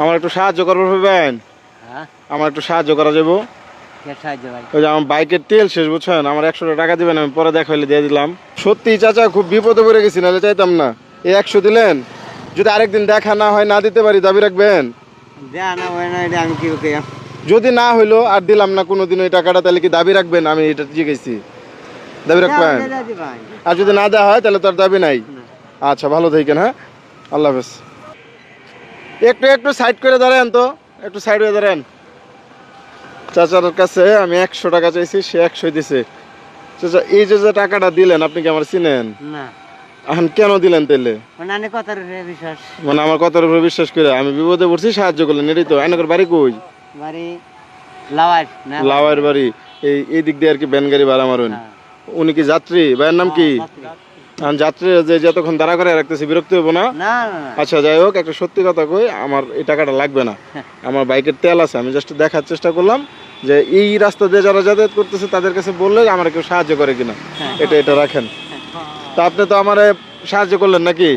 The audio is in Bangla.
আমার একটু সাহায্য করবে ভাবেন? হ্যাঁ আমার একটু সাহায্য করা যাবো? কে সাহায্য ভাই? ওই যে আমার বাইকের তেল শেষ, বুঝছেন? আমার 100 টাকা দিবেন, আমি পরে দেখা হইলে দিয়ে দিলাম। সত্যি চাচা খুব বিপদে পড়ে গেছি, নাহলে চাইতাম না। এই 100 দিলেন, যদি আরেকদিন দেখা না হয়, না দিতে পারি, দাবি রাখবেন? দেয়া না হয় না, এটা আমি কি করি? যদি না হইলো আর দিলাম না কোনোদিন ওই টাকাটা, তাহলে কি দাবি রাখবেন? আমি এটা জিজ্ঞেসি, দাবি রাখবেন? ভাই আর যদি না দেওয়া হয় তাহলে তো আর দাবি নাই। আচ্ছা, ভালো থাকেন। হ্যাঁ, আল্লাহ হাফেজ। একটু একটু সাইড করে দাঁড়ান তো, একটু সাইড হয়ে দাঁড়ান। চাচার কাছে আমি 100 টাকা চাইছি, সে 100 দিছে। চাচা, এই যে যে টাকাটা দিলেন, আপনি কি আমার চিনেন? না, এখন কেন দিলেন তাহলে? মানে আমি কথার বিশ্বাস। মানে আমার কথার উপরে বিশ্বাস করে আমি বিপদে পড়ছি, সাহায্য করলেন, এটাই তো। আইনকের বাড়ি কই? বাড়ি লাওয়ার না? লাওয়ার বাড়ি। এই দিক দিয়ে আর কি ভ্যান গাড়ি ভাড়া মারুন। উনি কি যাত্রী? ভাইয়ের নাম কি? যাত্রী যে যতক্ষণ দাঁড়া করে রাখতেছি, বিরক্ত হবো না? না। আচ্ছা, যাই হোক, একটা সত্যি কথা কই, আমার এই টাকাটা লাগবে না। আমার বাইকের তেল আছে, আমি জাস্ট দেখার চেষ্টা করলাম যে এই রাস্তা দিয়ে যারা যাতায়াত করতেছে তাদের কাছে বললে আমার কেউ সাহায্য করে কিনা। এটা রাখেন। তা আপনি তো আমার সাহায্য করলেন নাকি?